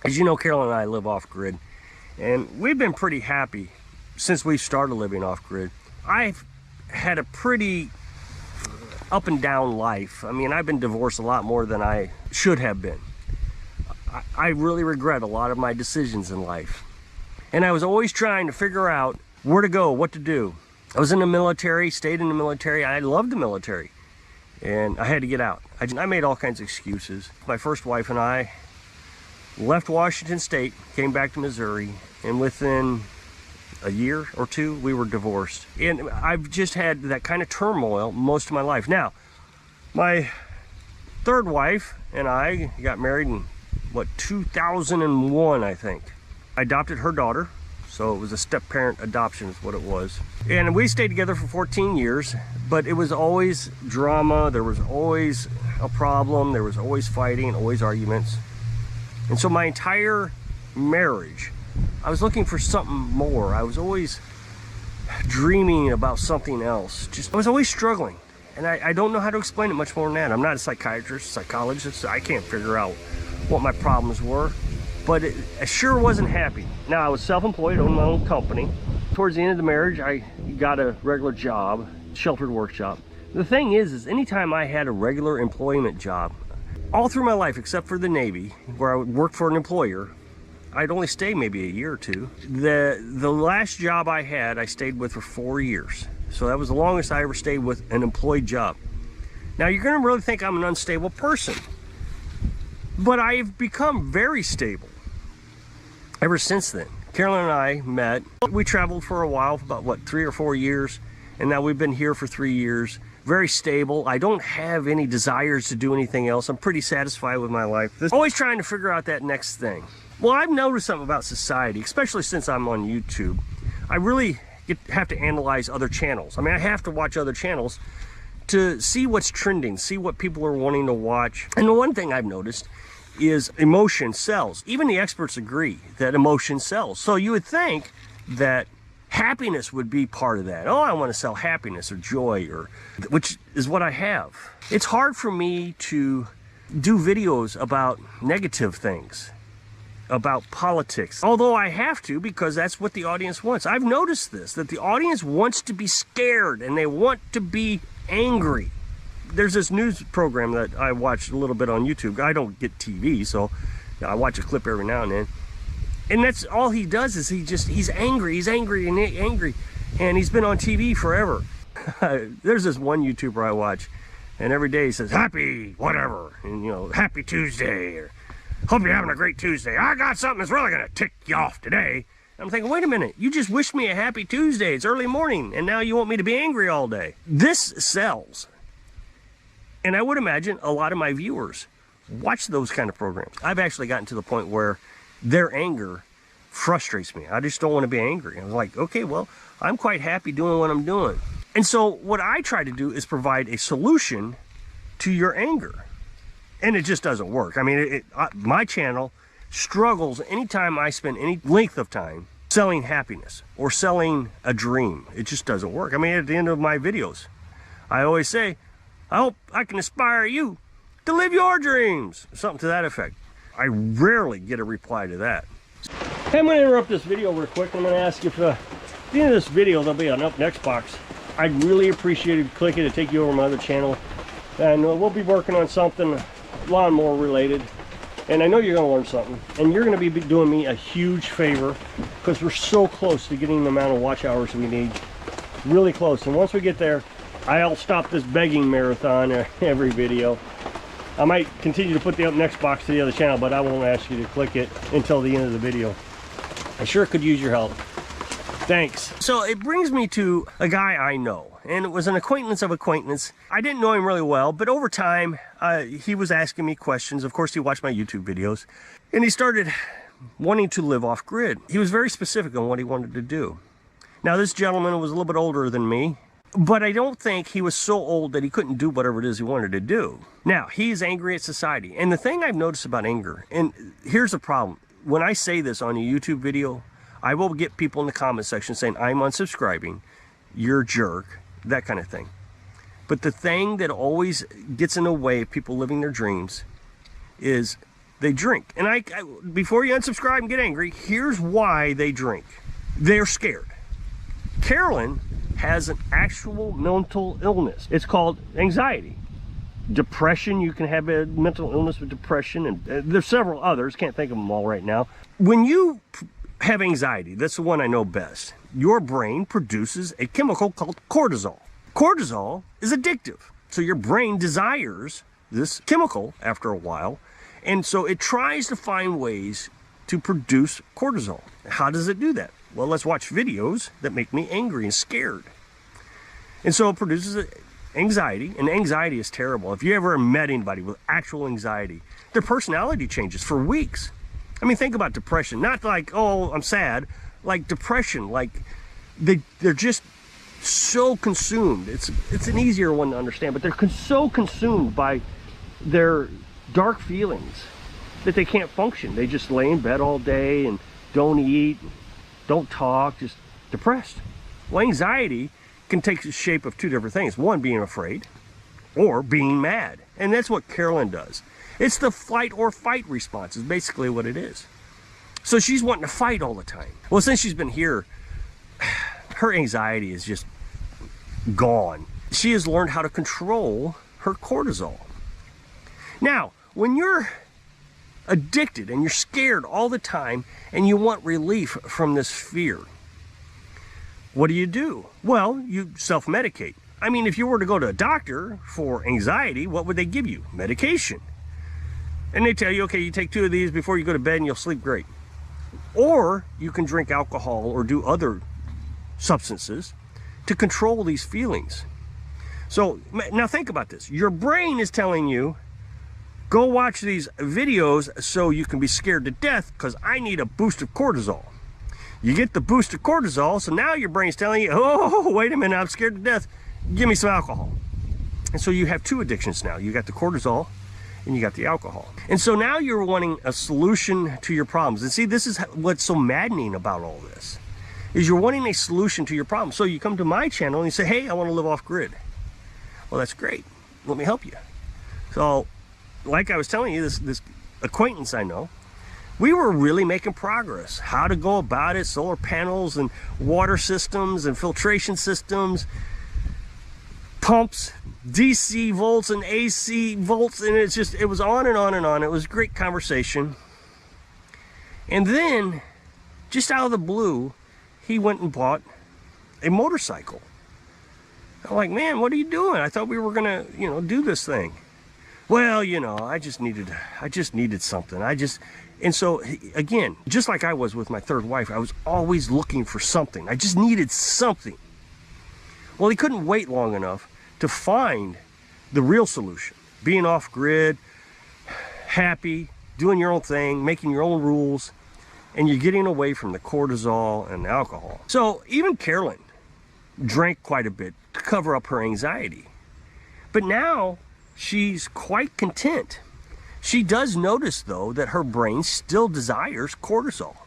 As you know, Carolyn and I live off-grid, and we've been pretty happy since we started living off-grid. I've had a pretty up and down life. I mean, I've been divorced a lot more than I should have been. I really regret a lot of my decisions in life. And I was always trying to figure out where to go, what to do. I was in the military, stayed in the military. I loved the military, and I had to get out. I made all kinds of excuses. My first wife and I left Washington State, came back to Missouri, and within a year or two, we were divorced. And I've just had that kind of turmoil most of my life. Now, my third wife and I got married in, 2001, I think. I adopted her daughter, so it was a step-parent adoption is what it was. And we stayed together for 14 years, but it was always drama. There was always a problem. There was always fighting, always arguments. And so my entire marriage, I was looking for something more. I was always dreaming about something else. I was always struggling. And I don't know how to explain it much more than that. I'm not a psychiatrist, psychologist. I can't figure out what my problems were. But I sure wasn't happy. Now, I was self-employed, owned my own company. Towards the end of the marriage, I got a regular job, sheltered workshop. The thing is anytime I had a regular employment job, all through my life, except for the Navy, where I would work for an employer, I'd only stay maybe a year or two. The last job I had, I stayed with for 4 years. So that was the longest I ever stayed with an employed job. Now, you're gonna really think I'm an unstable person, but I've become very stable ever since then. Carolyn and I met. We traveled for a while, for about 3 or 4 years, and now we've been here for 3 years. Very stable. I don't have any desires to do anything else. I'm pretty satisfied with my life. Always trying to figure out that next thing. Well, I've noticed something about society, especially since I'm on YouTube. I really have to analyze other channels. I mean, I have to watch other channels to see what's trending, see what people are wanting to watch. And the one thing I've noticed is emotion sells. Even the experts agree that emotion sells. So you would think that happiness would be part of that. Oh, I want to sell happiness or joy, which is what I have. It's hard for me to do videos about negative things, about politics, although I have to, because that's what the audience wants. I've noticed this, that the audience wants to be scared and they want to be angry. There's this news program that I watched a little bit on YouTube. I don't get TV, so I watch a clip every now and then. And that's all he does is he's angry, and he's been on TV forever. There's this one YouTuber I watch, and every day he says, happy whatever, and happy Tuesday, or hope you're having a great Tuesday. I got something that's really gonna tick you off today. I'm thinking, wait a minute, you just wished me a happy Tuesday. It's early morning, and now you want me to be angry all day. This sells. And I would imagine a lot of my viewers watch those kind of programs. I've actually gotten to the point where their anger frustrates me. I just don't want to be angry. I was like, okay, well, I'm quite happy doing what I'm doing. And so what I try to do is provide a solution to your anger. And it just doesn't work. I mean, my channel struggles anytime I spend any length of time selling happiness or selling a dream. It just doesn't work. I mean, at the end of my videos, I always say, I hope I can inspire you to live your dreams. Something to that effect. I rarely get a reply to that. Hey, I'm going to interrupt this video real quick. I'm going to ask if at the end of this video there'll be an up next box. I'd really appreciate if you click it to take you over to my other channel. And we'll be working on something lawnmower related. And I know you're going to learn something. And you're going to be doing me a huge favor, because we're so close to getting the amount of watch hours we need. Really close. And once we get there, I'll stop this begging marathon every video. I might continue to put the up next box to the other channel, but I won't ask you to click it until the end of the video. I sure could use your help. Thanks. So it brings me to a guy I know, and it was an acquaintance of acquaintance. I didn't know him really well, but over time, he was asking me questions. Of course, he watched my YouTube videos, and he started wanting to live off-grid. He was very specific on what he wanted to do. Now, this gentleman was a little bit older than me, but I don't think he was so old that he couldn't do whatever it is he wanted to do. Now, he's angry at society. And the thing I've noticed about anger, and here's the problem. When I say this on a YouTube video, I will get people in the comment section saying, I'm unsubscribing, you're a jerk, that kind of thing. But the thing that always gets in the way of people living their dreams is they drink. And before you unsubscribe and get angry, here's why they drink. They're scared. Carolyn has an actual mental illness. It's called anxiety. Depression, you can have a mental illness with depression, and there's several others, can't think of them all right now. When you have anxiety, that's the one I know best, your brain produces a chemical called cortisol. Cortisol is addictive, so your brain desires this chemical after a while, and so it tries to find ways to produce cortisol. How does it do that? Well, let's watch videos that make me angry and scared. And so it produces anxiety, and anxiety is terrible. If you ever met anybody with actual anxiety, their personality changes for weeks. I mean, think about depression. Not like, oh, I'm sad. Like depression, like they're just so consumed. It's an easier one to understand, but they're so consumed by their dark feelings that they can't function. They just lay in bed all day and don't eat, don't talk, just depressed. Well, anxiety can take the shape of two different things. One, being afraid, or being mad. And that's what Carolyn does. It's the flight or fight response is basically what it is. So she's wanting to fight all the time. Well, since she's been here, her anxiety is just gone. She has learned how to control her cortisol. Now, when you're addicted and you're scared all the time and you want relief from this fear, what do? Well, you self-medicate. I mean, if you were to go to a doctor for anxiety, what would they give you? Medication. And they tell you, okay, you take 2 of these before you go to bed and you'll sleep great. Or you can drink alcohol or do other substances to control these feelings. So now think about this. Your brain is telling you, go watch these videos so you can be scared to death because I need a boost of cortisol. You get the boost of cortisol, so now your brain's telling you, oh, wait a minute, I'm scared to death. Give me some alcohol. And so you have 2 addictions now. You got the cortisol and you got the alcohol. And so now you're wanting a solution to your problems. And see, this is what's so maddening about all this, is you're wanting a solution to your problem. So you come to my channel and you say, hey, I want to live off grid. Well, that's great. Let me help you. So like I was telling you, this acquaintance I know, we were really making progress. How to go about it, solar panels and water systems and filtration systems, pumps, DC volts and AC volts, and it was on and on and on. It was a great conversation. And then, just out of the blue, he went and bought a motorcycle. I'm like, man, what are you doing? I thought we were gonna, do this thing. Well, I just needed something. And so, again, just like I was with my 3rd wife, I was always looking for something. I just needed something. Well, he couldn't wait long enough to find the real solution. Being off grid, happy, doing your own thing, making your own rules, and you're getting away from the cortisol and the alcohol. So even Carolyn drank quite a bit to cover up her anxiety. But now she's quite content. She does notice, though, that her brain still desires cortisol.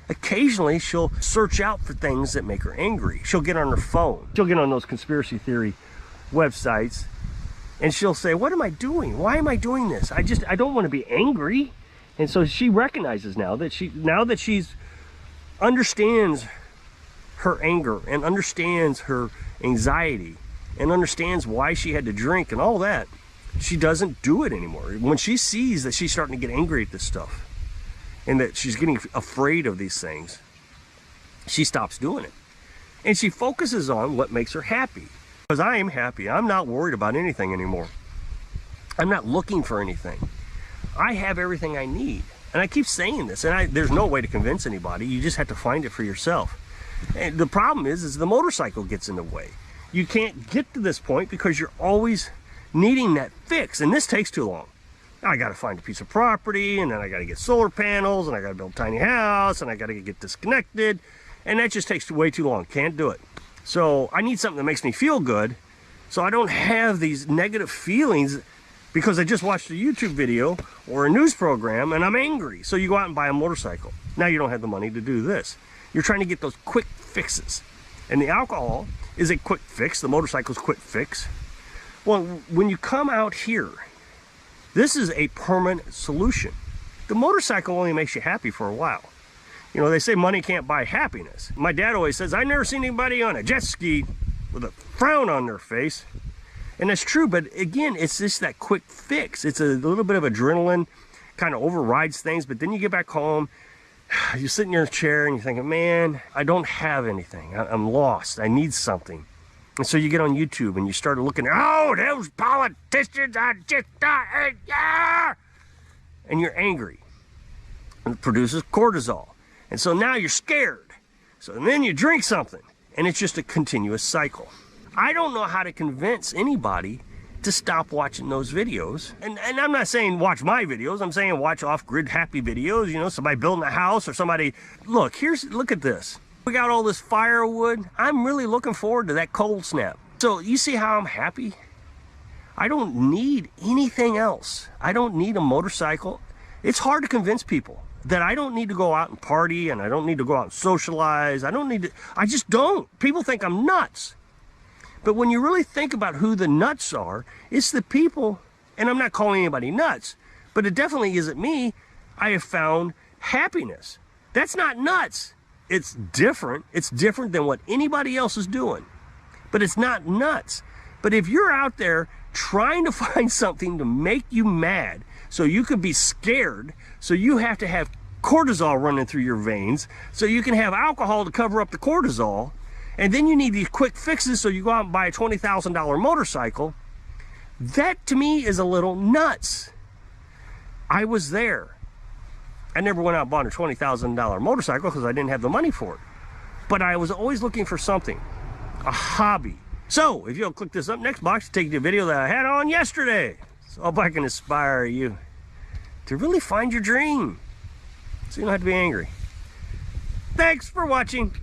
Occasionally, she'll search out for things that make her angry. She'll get on her phone. She'll get on those conspiracy theory websites, and she'll say, what am I doing? Why am I doing this? I don't want to be angry. And so she recognizes now that she's understands her anger and understands her anxiety and understands why she had to drink and all that, she doesn't do it anymore. When she sees that she's starting to get angry at this stuff and that she's getting afraid of these things, she stops doing it. And she focuses on what makes her happy. Because I am happy. I'm not worried about anything anymore. I'm not looking for anything. I have everything I need. And I keep saying this, and there's no way to convince anybody. You just have to find it for yourself. And the problem is the motorcycle gets in the way. You can't get to this point because you're always needing that fix, and this takes too long. I got to find a piece of property, and then I got to get solar panels, and I got to build a tiny house, and I got to get disconnected, and that just takes way too long. Can't do it. So I need something that makes me feel good, so I don't have these negative feelings because I just watched a YouTube video or a news program and I'm angry. So you go out and buy a motorcycle. Now you don't have the money to do this. You're trying to get those quick fixes, and the alcohol is a quick fix. The motorcycle's quick fix. Well, when you come out here, this is a permanent solution. The motorcycle only makes you happy for a while. You know, they say money can't buy happiness. My dad always says, I've never seen anybody on a jet ski with a frown on their face. And that's true, but again, it's just that quick fix. It's a little bit of adrenaline, kind of overrides things, but then you get back home, you sit in your chair and you're thinking, man, I don't have anything. I'm lost. I need something. And so you get on YouTube and you start looking, oh, those politicians, and you're angry. And it produces cortisol. And so now you're scared. So then you drink something, and it's just a continuous cycle. I don't know how to convince anybody to stop watching those videos. And I'm not saying watch my videos. I'm saying watch off-grid happy videos. You know, somebody building a house or somebody. Look at this. We got all this firewood. I'm really looking forward to that cold snap. So you see how I'm happy? I don't need anything else. I don't need a motorcycle. It's hard to convince people that I don't need to go out and party and I don't need to go out and socialize. I just don't. People think I'm nuts. But when you really think about who the nuts are, it's the people, and I'm not calling anybody nuts, but it definitely isn't me. I have found happiness. That's not nuts. It's different. It's different than what anybody else is doing, but it's not nuts. But if you're out there trying to find something to make you mad, so you could be scared, so you have to have cortisol running through your veins, so you can have alcohol to cover up the cortisol, and then you need these quick fixes so you go out and buy a $20,000 motorcycle, that to me is a little nuts. I was there. I never went out and bought a $20,000 motorcycle because I didn't have the money for it. But I was always looking for something, a hobby. So if you'll click this up next box, take you to the video that I had on yesterday. So I hope I can inspire you to really find your dream so you don't have to be angry. Thanks for watching.